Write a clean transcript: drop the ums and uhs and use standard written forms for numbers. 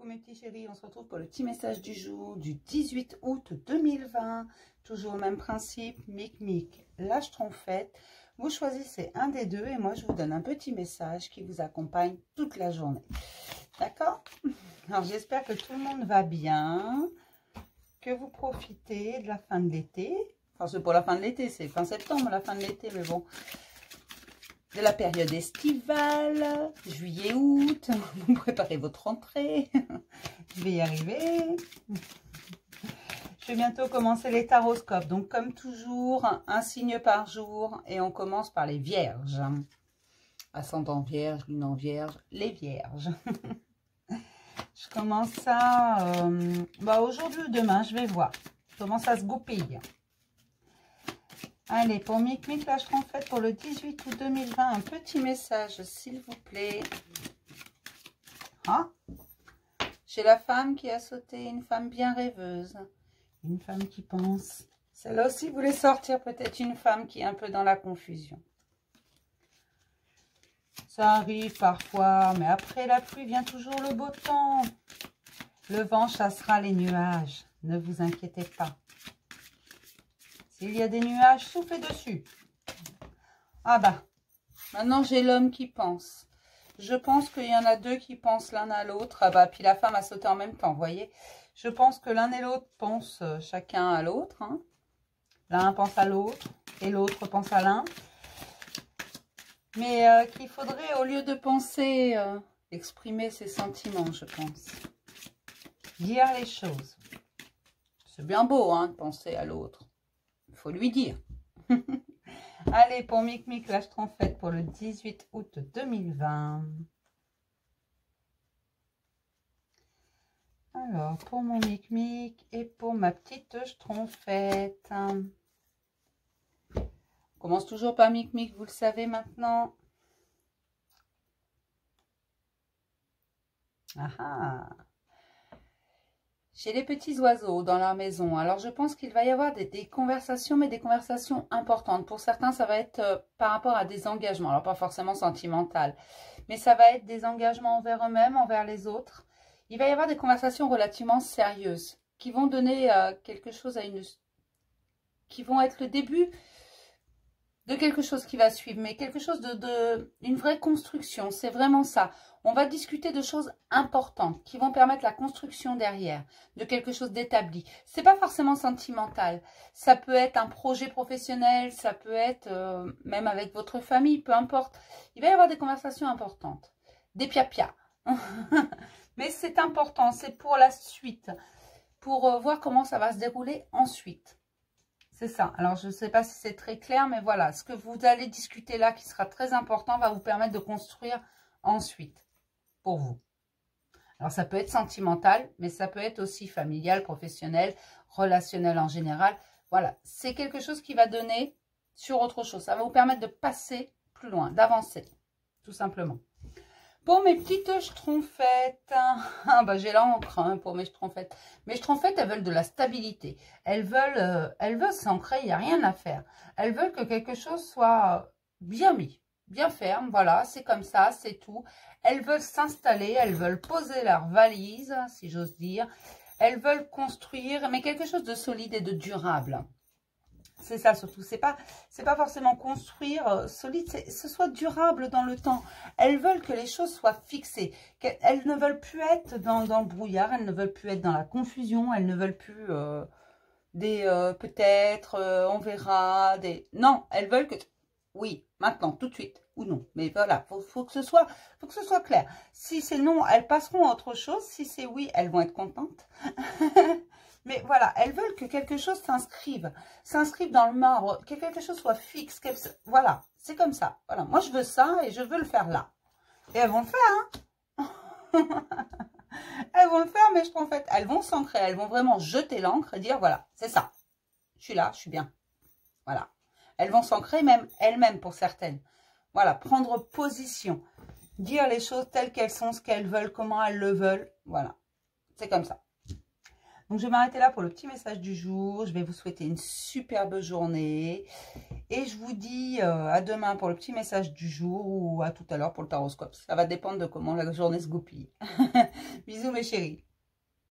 mes petits chéris, on se retrouve pour le petit message du jour du 18 août 2020. Toujours le même principe, mic, lâche trompette. Vous choisissez un des deux et moi je vous donne un petit message qui vous accompagne toute la journée. D'accord? Alors j'espère que tout le monde va bien, que vous profitez de la fin de l'été. Enfin c'est pour la fin de l'été, c'est fin septembre la fin de l'été, mais bon. De la période estivale, juillet, août, vous préparez votre rentrée, je vais y arriver. Je vais bientôt commencer les taroscopes, donc comme toujours, un signe par jour, et on commence par les vierges. Ascendant vierge, lune en vierge, les vierges. Je commence ça, aujourd'hui ou demain, je vais voir comment ça se goupille. Allez, pour mic, lâche trompette pour le 18 août 2020, un petit message, s'il vous plaît. Ah, chez la femme qui a sauté, une femme bien rêveuse, une femme qui pense. Celle-là aussi voulait sortir, peut-être une femme qui est un peu dans la confusion. Ça arrive parfois, mais après la pluie vient toujours le beau temps. Le vent chassera les nuages, ne vous inquiétez pas. S'il y a des nuages, soufflez dessus. Ah bah, maintenant j'ai l'homme qui pense. Je pense qu'il y en a deux qui pensent l'un à l'autre. Ah bah, puis la femme a sauté en même temps, vous voyez. Je pense que l'un et l'autre pensent chacun à l'autre. Hein. L'un pense à l'autre et l'autre pense à l'un. Mais qu'il faudrait, au lieu de penser, exprimer ses sentiments, je pense. Dire les choses. C'est bien beau, hein, de penser à l'autre. Il faut lui dire. Allez, pour mic, lâche trompette pour le 18 août 2020. Alors, pour mon mic et pour ma petite trompette. On commence toujours par mic, vous le savez maintenant. Ah ah. Chez les petits oiseaux dans leur maison. Alors, je pense qu'il va y avoir des conversations, mais des conversations importantes. Pour certains, ça va être par rapport à des engagements. Alors, pas forcément sentimental, mais ça va être des engagements envers eux-mêmes, envers les autres. Il va y avoir des conversations relativement sérieuses qui vont donner quelque chose à une... qui vont être le début de quelque chose qui va suivre, mais quelque chose une vraie construction. C'est vraiment ça. On va discuter de choses importantes qui vont permettre la construction derrière, de quelque chose d'établi. C'est pas forcément sentimental. Ça peut être un projet professionnel, ça peut être même avec votre famille, peu importe. Il va y avoir des conversations importantes, des pia-pia. Mais c'est important, c'est pour la suite, pour voir comment ça va se dérouler ensuite. C'est ça. Alors, je ne sais pas si c'est très clair, mais voilà. Ce que vous allez discuter là, qui sera très important, va vous permettre de construire ensuite pour vous. Alors, ça peut être sentimental, mais ça peut être aussi familial, professionnel, relationnel en général. Voilà. C'est quelque chose qui va donner sur autre chose. Ça va vous permettre de passer plus loin, d'avancer, tout simplement. Pour mes petites schtroumpfettes, ah bah j'ai l'encre hein, pour mes schtroumpfettes. Mes schtroumpfettes, elles veulent de la stabilité. Elles veulent s'ancrer, il n'y a rien à faire. Elles veulent que quelque chose soit bien mis, bien ferme. Voilà, c'est comme ça, c'est tout. Elles veulent s'installer, elles veulent poser leur valise, si j'ose dire. Elles veulent construire, mais quelque chose de solide et de durable. C'est ça surtout, c'est pas forcément construire solide, ce soit durable dans le temps. Elles veulent que les choses soient fixées, elles ne veulent plus être dans le brouillard, elles ne veulent plus être dans la confusion, elles ne veulent plus peut-être, on verra, non, elles veulent que, oui, maintenant, tout de suite, ou non. Mais voilà, faut que ce soit clair. Si c'est non, elles passeront à autre chose, si c'est oui, elles vont être contentes. Mais voilà, elles veulent que quelque chose s'inscrive dans le marbre, que quelque chose soit fixe. Voilà, c'est comme ça. Voilà, moi je veux ça et je veux le faire là. Et elles vont le faire, hein. Elles vont le faire, mais en fait, elles vont s'ancrer, elles vont vraiment jeter l'encre et dire, voilà, c'est ça. Je suis là, je suis bien. Voilà. Elles vont s'ancrer même elles-mêmes pour certaines. Voilà, prendre position. Dire les choses telles qu'elles sont, ce qu'elles veulent, comment elles le veulent. Voilà, c'est comme ça. Donc, je vais m'arrêter là pour le petit message du jour. Je vais vous souhaiter une superbe journée. Et je vous dis à demain pour le petit message du jour ou à tout à l'heure pour le taroscope. Ça va dépendre de comment la journée se goupille. Bisous mes chéris.